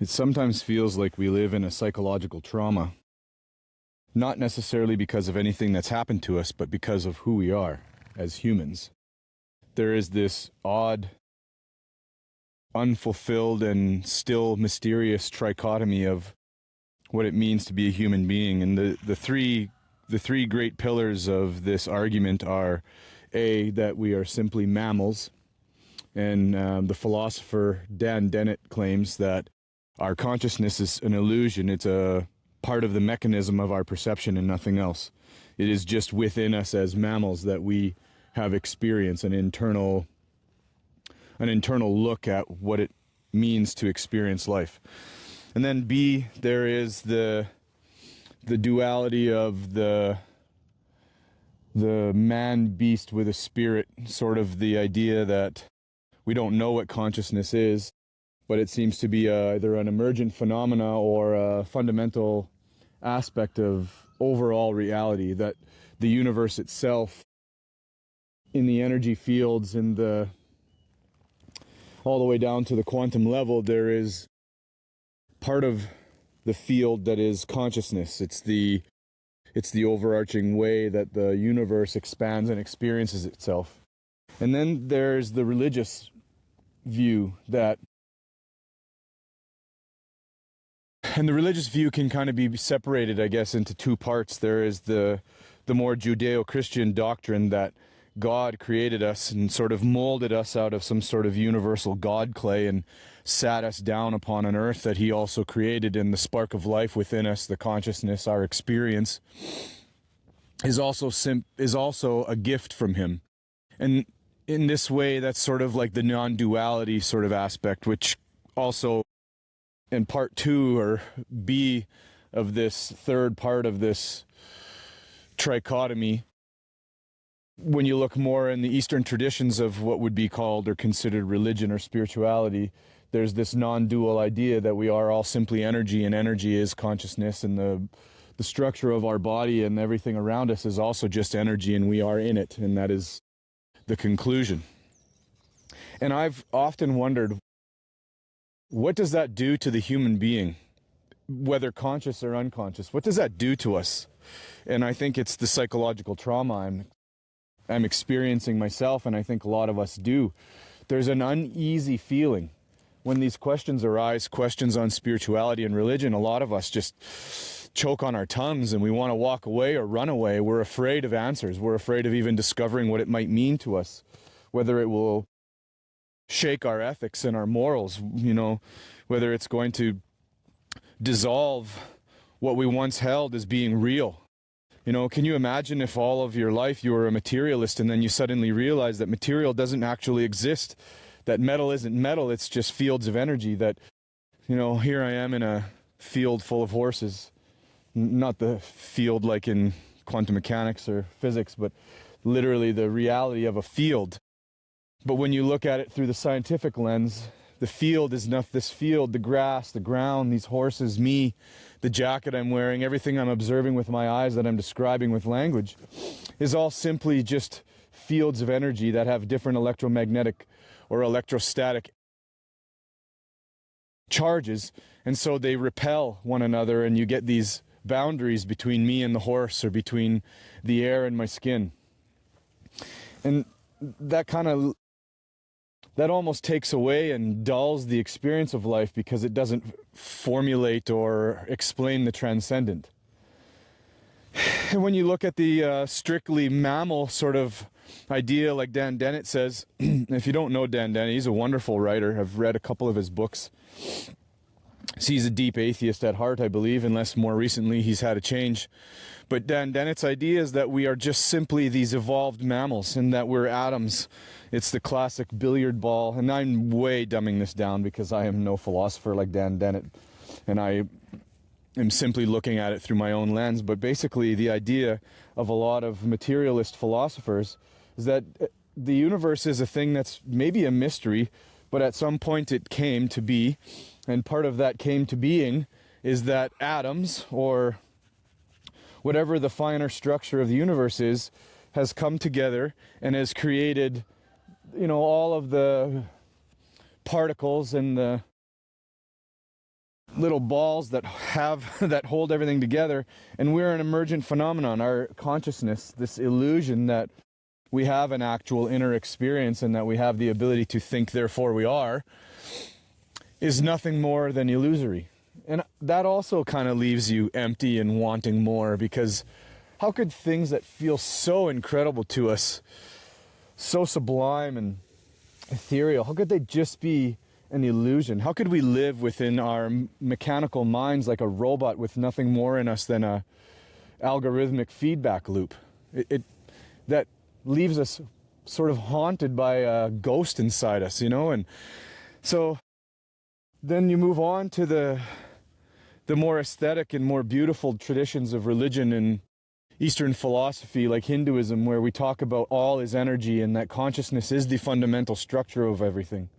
It sometimes feels like we live in a psychological trauma, not necessarily because of anything that's happened to us, but because of who we are as humans. There is this odd, unfulfilled, and still mysterious trichotomy of what it means to be a human being. And the three great pillars of this argument are, A, that we are simply mammals, and the philosopher Dan Dennett claims that our consciousness is an illusion. It's a part of the mechanism of our perception and nothing else. It is just within us as mammals that we have experience, an internal look at what it means to experience life. And then B, there is the duality of the man-beast with a spirit, sort of the idea that we don't know what consciousness is, but it seems to be either an emergent phenomena or a fundamental aspect of overall reality, that the universe itself, in the energy fields, in the all the way down to the quantum level, there is part of the field that is consciousness. It's the overarching way that the universe expands and experiences itself. And then there's the religious view and the religious view can kind of be separated, I guess, into two parts. There is the more Judeo-Christian doctrine that God created us and sort of molded us out of some sort of universal God clay and sat us down upon an earth that he also created, and the spark of life within us, the consciousness, our experience, is also a gift from him. And in this way, that's sort of like the non-duality sort of aspect, which also in part 2 or B of this third part of this trichotomy, when you look more in the Eastern traditions of what would be called or considered religion or spirituality, there's this non-dual idea that we are all simply energy, and energy is consciousness, and the structure of our body and everything around us is also just energy, and we are in it, and that is the conclusion. And I've often wondered, what does that do to the human being, whether conscious or unconscious? What does that do to us? And I think it's the psychological trauma I'm experiencing myself, and I think a lot of us do. There's an uneasy feeling when these questions arise, questions on spirituality and religion. A lot of us just choke on our tongues and we want to walk away or run away. We're afraid of answers. We're afraid of even discovering what it might mean to us, whether it will shake our ethics and our morals, whether it's going to dissolve what we once held as being real. Can you imagine if all of your life you were a materialist, and then you suddenly realize that material doesn't actually exist, that metal isn't metal, it's just fields of energy, that, here I am in a field full of horses, not the field like in quantum mechanics or physics, but literally the reality of a field. But when you look at it through the scientific lens, the field is enough. This field, the grass, the ground, these horses, me, the jacket I'm wearing, everything I'm observing with my eyes that I'm describing with language, is all simply just fields of energy that have different electromagnetic or electrostatic charges, and so they repel one another, and you get these boundaries between me and the horse, or between the air and my skin. And that almost takes away and dulls the experience of life, because it doesn't formulate or explain the transcendent. And when you look at the strictly mammal sort of idea, like Dan Dennett says, if you don't know Dan Dennett, he's a wonderful writer. I've read a couple of his books. He's a deep atheist at heart, I believe, unless more recently he's had a change. But Dan Dennett's idea is that we are just simply these evolved mammals, and that we're atoms. It's the classic billiard ball, and I'm way dumbing this down because I am no philosopher like Dan Dennett, and I am simply looking at it through my own lens. But basically the idea of a lot of materialist philosophers is that the universe is a thing that's maybe a mystery, but at some point it came to be, and part of that came to being is that atoms, or whatever the finer structure of the universe is, has come together and has created, all of the particles and the little balls that that hold everything together, and we're an emergent phenomenon. Our consciousness, this illusion that we have an actual inner experience and that we have the ability to think, therefore we are, is nothing more than illusory. And that also kind of leaves you empty and wanting more, because how could things that feel so incredible to us, so sublime and ethereal, how could they just be an illusion? How could we live within our mechanical minds like a robot with nothing more in us than a algorithmic feedback loop? That leaves us sort of haunted by a ghost inside us, you know? And so then you move on to the more aesthetic and more beautiful traditions of religion and Eastern philosophy like Hinduism, where we talk about all is energy and that consciousness is the fundamental structure of everything.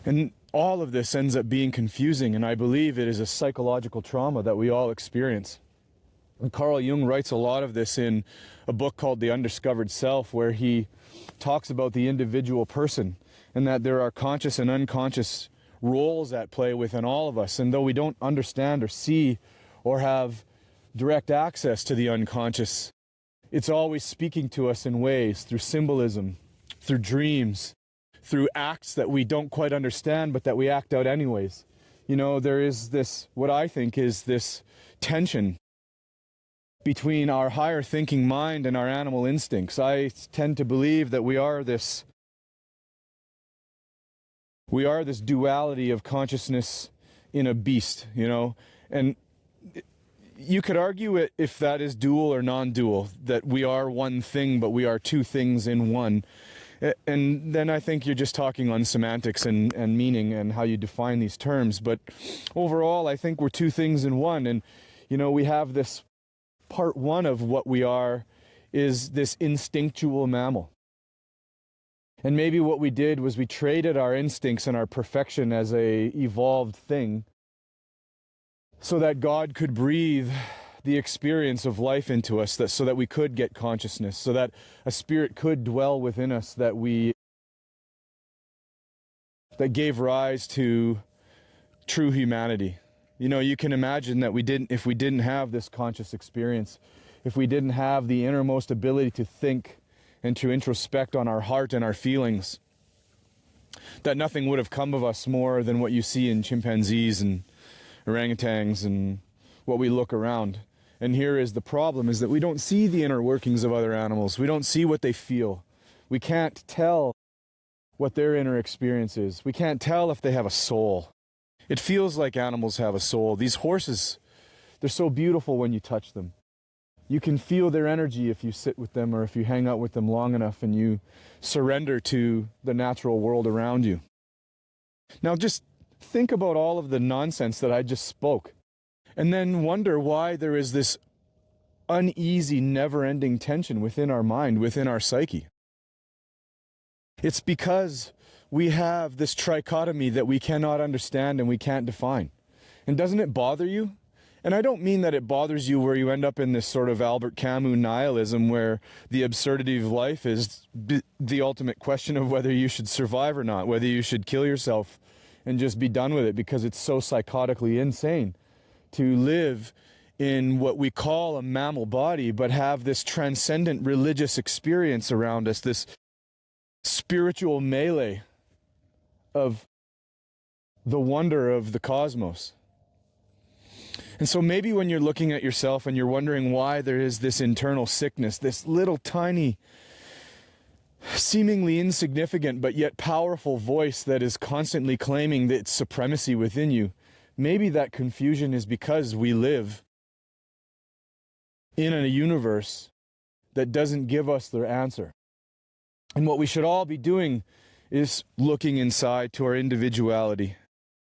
And all of this ends up being confusing, and I believe it is a psychological trauma that we all experience. And Carl Jung writes a lot of this in a book called The Undiscovered Self, where he talks about the individual person and that there are conscious and unconscious roles at play within all of us. And though we don't understand or see or have direct access to the unconscious, it's always speaking to us in ways, through symbolism, through dreams, through acts that we don't quite understand but that we act out anyways. You know, there is this, what I think is this tension between our higher thinking mind and our animal instincts. I tend to believe that we are this duality of consciousness in a beast, you know, and you could argue it if that is dual or non-dual, that we are one thing, but we are two things in one. And then I think you're just talking on semantics and meaning and how you define these terms. But overall, I think we're two things in one. And, you know, we have this part one of what we are is this instinctual mammal. And maybe what we did was we traded our instincts and our perfection as a evolved thing so that God could breathe the experience of life into us, so that we could get consciousness, so that a spirit could dwell within us that gave rise to true humanity. You know, you can imagine that if we didn't have this conscious experience, if we didn't have the innermost ability to think and to introspect on our heart and our feelings, that nothing would have come of us more than what you see in chimpanzees and orangutans and what we look around. And here is the problem, is that we don't see the inner workings of other animals. We don't see what they feel. We can't tell what their inner experience is. We can't tell if they have a soul. It feels like animals have a soul. These horses, they're so beautiful when you touch them. You can feel their energy if you sit with them or if you hang out with them long enough and you surrender to the natural world around you. Now just think about all of the nonsense that I just spoke, and then wonder why there is this uneasy, never-ending tension within our mind, within our psyche. It's because we have this trichotomy that we cannot understand and we can't define. And doesn't it bother you? And I don't mean that it bothers you where you end up in this sort of Albert Camus nihilism where the absurdity of life is the ultimate question of whether you should survive or not, whether you should kill yourself and just be done with it because it's so psychotically insane to live in what we call a mammal body but have this transcendent religious experience around us, this spiritual melee of the wonder of the cosmos. And so maybe when you're looking at yourself and you're wondering why there is this internal sickness, this little tiny, seemingly insignificant but yet powerful voice that is constantly claiming its supremacy within you, maybe that confusion is because we live in a universe that doesn't give us their answer. And what we should all be doing is looking inside to our individuality,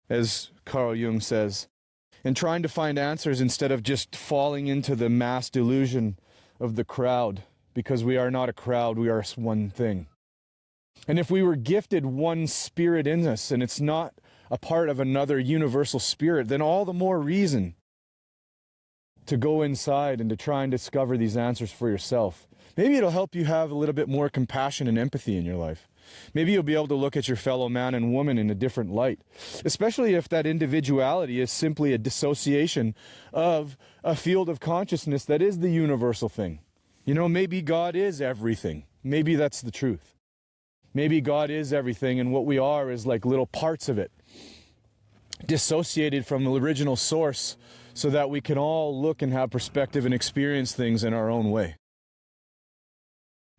as Carl Jung says, and trying to find answers instead of just falling into the mass delusion of the crowd, because we are not a crowd, we are one thing. And if we were gifted one spirit in us and it's not a part of another universal spirit, then all the more reason to go inside and to try and discover these answers for yourself. Maybe it'll help you have a little bit more compassion and empathy in your life. Maybe you'll be able to look at your fellow man and woman in a different light, especially if that individuality is simply a dissociation of a field of consciousness that is the universal thing. You know, maybe God is everything. Maybe that's the truth. Maybe God is everything and what we are is like little parts of it, dissociated from the original source so that we can all look and have perspective and experience things in our own way.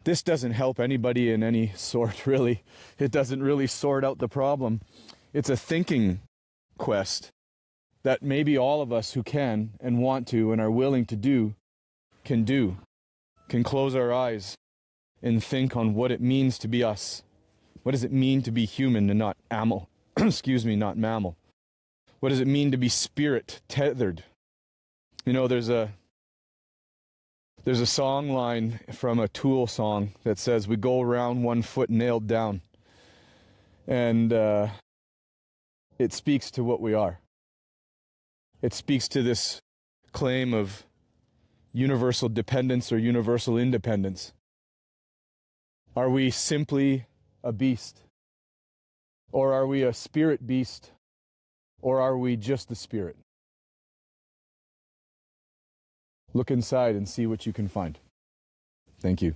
This doesn't help anybody in any sort, really. It doesn't really sort out the problem. It's a thinking quest that maybe all of us who can and want to and are willing to do, can close our eyes and think on what it means to be us. What does it mean to be human and not mammal? Not mammal. What does it mean to be spirit tethered? You know, there's a song line from a Tool song that says, we go around 1 foot nailed down. And it speaks to what we are. It speaks to this claim of universal dependence or universal independence. Are we simply a beast? Or are we a spirit beast? Or are we just the spirit? Look inside and see what you can find. Thank you.